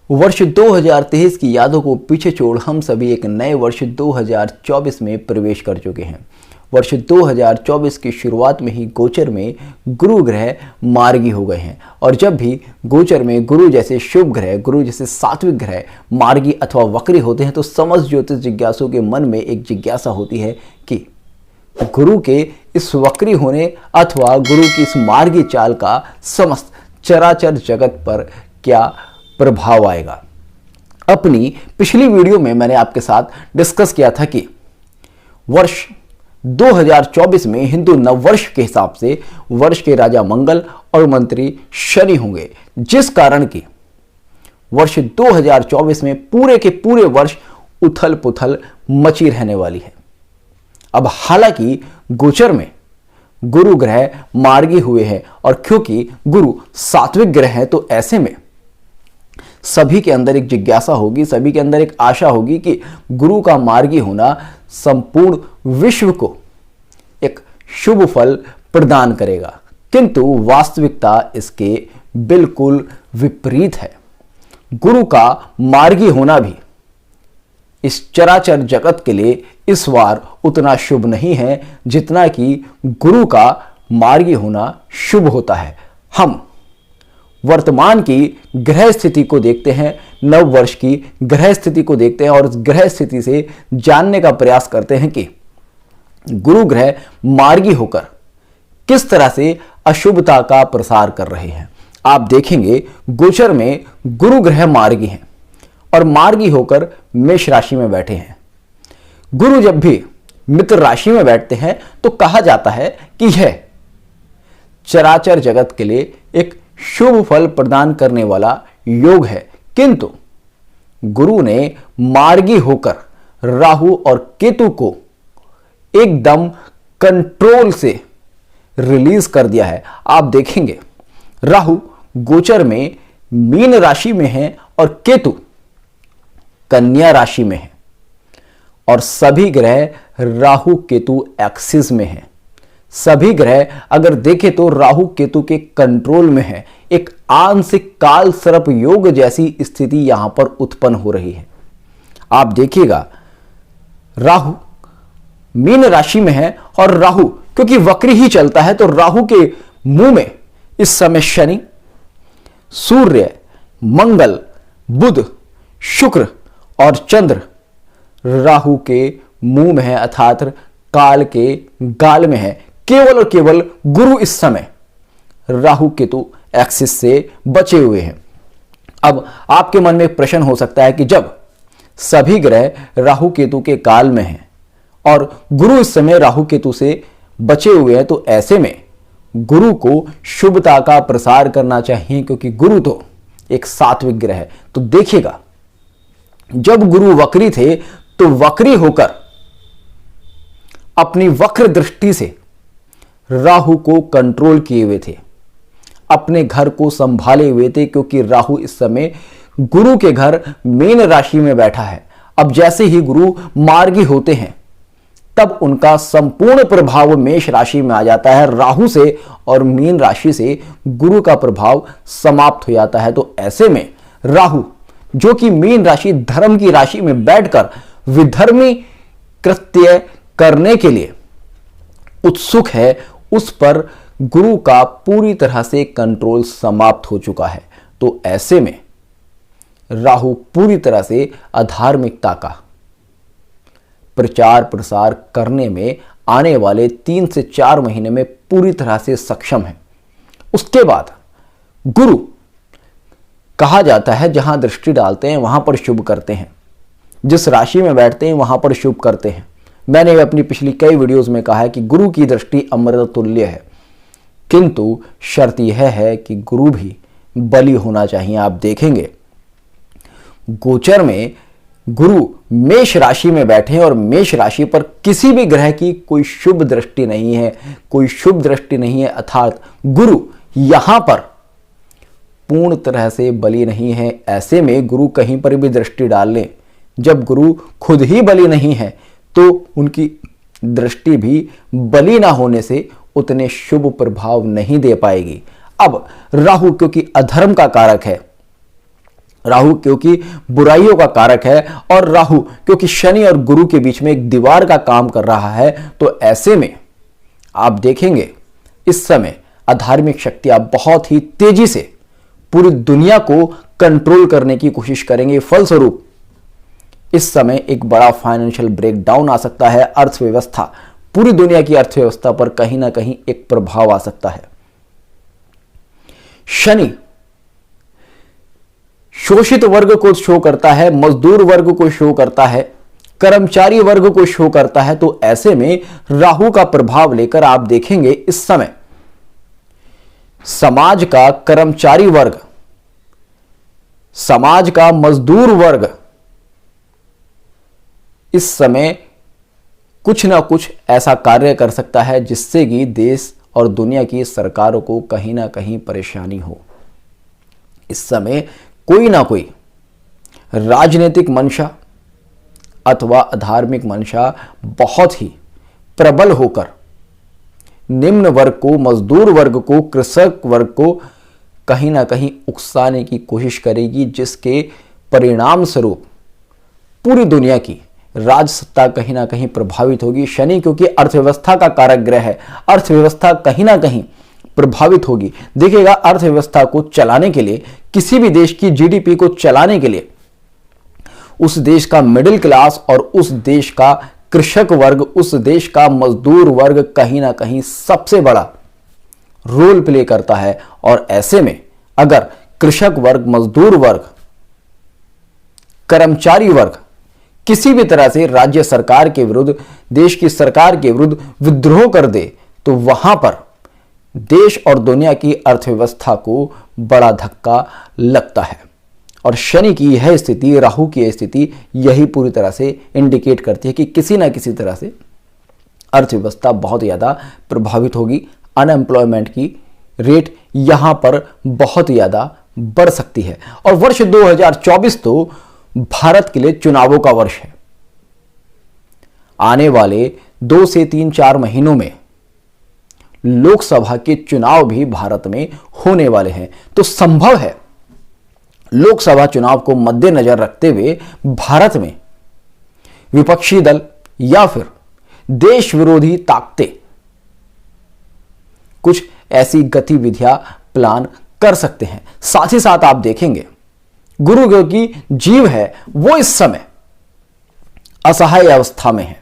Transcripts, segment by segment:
वर्ष 2023 की यादों को पीछे छोड़ हम सभी एक नए वर्ष 2024 में प्रवेश कर चुके हैं। वर्ष 2024 की शुरुआत में ही गोचर में गुरु ग्रह मार्गी हो गए हैं और जब भी गोचर में गुरु जैसे शुभ ग्रह, गुरु जैसे सात्विक ग्रह मार्गी अथवा वक्री होते हैं तो समस्त ज्योतिष जिज्ञासुओं के मन में एक जिज्ञासा होती है कि गुरु के इस वक्री होने अथवा गुरु की इस मार्गी चाल का समस्त चराचर जगत पर क्या प्रभाव आएगा। अपनी पिछली वीडियो में मैंने आपके साथ डिस्कस किया था कि वर्ष 2024 में हिंदू नववर्ष के हिसाब से वर्ष के राजा मंगल और मंत्री शनि होंगे, जिस कारण की वर्ष 2024 में पूरे के पूरे वर्ष उथल पुथल मची रहने वाली है। अब हालांकि गोचर में गुरु ग्रह मार्गी हुए हैं और क्योंकि गुरु सात्विक ग्रह है तो ऐसे में सभी के अंदर एक जिज्ञासा होगी, सभी के अंदर एक आशा होगी कि गुरु का मार्गी होना संपूर्ण विश्व को एक शुभ फल प्रदान करेगा, किंतु वास्तविकता इसके बिल्कुल विपरीत है। गुरु का मार्गी होना भी इस चराचर जगत के लिए इस बार उतना शुभ नहीं है जितना कि गुरु का मार्गी होना शुभ होता है। हम वर्तमान की ग्रह स्थिति को देखते हैं, नव वर्ष की ग्रह स्थिति को देखते हैं और इस ग्रह स्थिति से जानने का प्रयास करते हैं कि गुरु ग्रह मार्गी होकर किस तरह से अशुभता का प्रसार कर रहे हैं। आप देखेंगे गोचर में गुरु ग्रह मार्गी हैं और मार्गी होकर मेष राशि में बैठे हैं। गुरु जब भी मित्र राशि में बैठते हैं तो कहा जाता है कि यह चराचर जगत के लिए एक शुभ फल प्रदान करने वाला योग है, किंतु गुरु ने मार्गी होकर राहु और केतु को एकदम कंट्रोल से रिलीज कर दिया है। आप देखेंगे राहु गोचर में मीन राशि में है और केतु कन्या राशि में है और सभी ग्रह राहु केतु एक्सिस में है। सभी ग्रह अगर देखें तो राहु केतु के कंट्रोल में है। एक आंशिक काल सर्प योग जैसी स्थिति यहां पर उत्पन्न हो रही है। आप देखिएगा राहु मीन राशि में है और राहु क्योंकि वक्री ही चलता है तो राहु के मुंह में इस समय शनि, सूर्य, मंगल, बुध, शुक्र और चंद्र राहु के मुंह में है अर्थात काल के गाल में है। केवल और केवल गुरु इस समय राहु केतु एक्सिस से बचे हुए हैं। अब आपके मन में एक प्रश्न हो सकता है कि जब सभी ग्रह राहु केतु के काल में हैं और गुरु इस समय राहु केतु से बचे हुए हैं तो ऐसे में गुरु को शुभता का प्रसार करना चाहिए, क्योंकि गुरु तो एक सात्विक ग्रह है। तो देखिएगा जब गुरु वक्री थे तो वक्री होकर अपनी वक्र दृष्टि से राहु को कंट्रोल किए हुए थे, अपने घर को संभाले हुए थे, क्योंकि राहु इस समय गुरु के घर मीन राशि में बैठा है। अब जैसे ही गुरु मार्गी होते हैं तब उनका संपूर्ण प्रभाव मेष राशि में आ जाता है राहु से और मीन राशि से गुरु का प्रभाव समाप्त हो जाता है। तो ऐसे में राहु जो कि मीन राशि धर्म की राशि में बैठकर विधर्मी कृत्य करने के लिए उत्सुक है, उस पर गुरु का पूरी तरह से कंट्रोल समाप्त हो चुका है। तो ऐसे में राहु पूरी तरह से अधार्मिकता का प्रचार प्रसार करने में आने वाले 3 से 4 महीने में पूरी तरह से सक्षम है। उसके बाद गुरु कहा जाता है जहां दृष्टि डालते हैं वहां पर शुभ करते हैं, जिस राशि में बैठते हैं वहां पर शुभ करते हैं। मैंने अपनी पिछली कई वीडियोस में कहा है कि गुरु की दृष्टि अमृत तुल्य है, किंतु शर्त यह है कि गुरु भी बली होना चाहिए। आप देखेंगे गोचर में गुरु मेष राशि में बैठे हैं और मेष राशि पर किसी भी ग्रह की कोई शुभ दृष्टि नहीं है, कोई शुभ दृष्टि नहीं है, अर्थात गुरु यहां पर पूर्ण तरह से बली नहीं है। ऐसे में गुरु कहीं पर भी दृष्टि डाल लें, जब गुरु खुद ही बली नहीं है तो उनकी दृष्टि भी बली ना होने से उतने शुभ प्रभाव नहीं दे पाएगी। अब राहु क्योंकि अधर्म का कारक है, राहु क्योंकि बुराइयों का कारक है और राहु क्योंकि शनि और गुरु के बीच में एक दीवार का काम कर रहा है, तो ऐसे में आप देखेंगे इस समय अधार्मिक शक्तियां बहुत ही तेजी से पूरी दुनिया को कंट्रोल करने की कोशिश करेंगे। फलस्वरूप इस समय एक बड़ा फाइनेंशियल ब्रेकडाउन आ सकता है। अर्थव्यवस्था, पूरी दुनिया की अर्थव्यवस्था पर कहीं ना कहीं एक प्रभाव आ सकता है। शनि शोषित वर्ग को शो करता है, मजदूर वर्ग को शो करता है, कर्मचारी वर्ग को शो करता है। तो ऐसे में राहु का प्रभाव लेकर आप देखेंगे इस समय समाज का कर्मचारी वर्ग, समाज का मजदूर वर्ग इस समय कुछ ना कुछ ऐसा कार्य कर सकता है जिससे कि देश और दुनिया की सरकारों को कहीं ना कहीं परेशानी हो। इस समय कोई ना कोई राजनीतिक मंशा अथवा धार्मिक मंशा बहुत ही प्रबल होकर निम्न वर्ग को, मजदूर वर्ग को, कृषक वर्ग को कहीं ना कहीं उकसाने की कोशिश करेगी, जिसके परिणाम स्वरूप पूरी दुनिया की राजसत्ता कहीं ना कहीं प्रभावित होगी। शनि क्योंकि अर्थव्यवस्था का कारक ग्रह है, अर्थव्यवस्था कहीं ना कहीं प्रभावित होगी। देखिएगा, अर्थव्यवस्था को चलाने के लिए, किसी भी देश की जीडीपी को चलाने के लिए उस देश का मिडिल क्लास और उस देश का कृषक वर्ग, उस देश का मजदूर वर्ग कहीं ना कहीं सबसे बड़ा रोल प्ले करता है। और ऐसे में अगर कृषक वर्ग, मजदूर वर्ग, कर्मचारी वर्ग किसी भी तरह से राज्य सरकार के विरुद्ध, देश की सरकार के विरुद्ध विद्रोह कर दे, तो वहां पर देश और दुनिया की अर्थव्यवस्था को बड़ा धक्का लगता है। और शनि की यह स्थिति, राहु की यह स्थिति यही पूरी तरह से इंडिकेट करती है कि किसी ना किसी तरह से अर्थव्यवस्था बहुत ज़्यादा प्रभावित होगी। अनएम्प्लॉयमेंट की रेट यहां पर बहुत ज़्यादा बढ़ सकती है। और वर्ष 2024 तो भारत के लिए चुनावों का वर्ष है। आने वाले 2 से 3-4 महीनों में लोकसभा के चुनाव भी भारत में होने वाले हैं। तो संभव है लोकसभा चुनाव को मद्देनजर रखते हुए भारत में विपक्षी दल या फिर देश विरोधी ताकतें कुछ ऐसी गतिविधियां प्लान कर सकते हैं। साथ ही साथ आप देखेंगे गुरु की जीव है वो इस समय असहाय अवस्था में है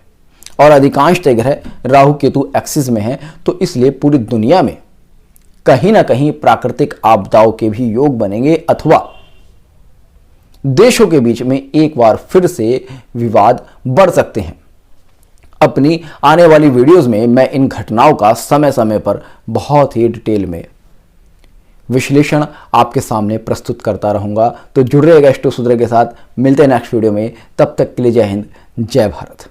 और अधिकांश ग्रह राहु केतु एक्सिस में है। तो इसलिए पूरी दुनिया में कहीं ना कहीं प्राकृतिक आपदाओं के भी योग बनेंगे अथवा देशों के बीच में एक बार फिर से विवाद बढ़ सकते हैं। अपनी आने वाली वीडियोस में मैं इन घटनाओं का समय समय पर बहुत ही डिटेल में विश्लेषण आपके सामने प्रस्तुत करता रहूंगा। तो जुड़ रहिएगा एस्ट्रो सूत्र के साथ। मिलते हैं नेक्स्ट वीडियो में, तब तक के लिए जय हिंद, जय भारत।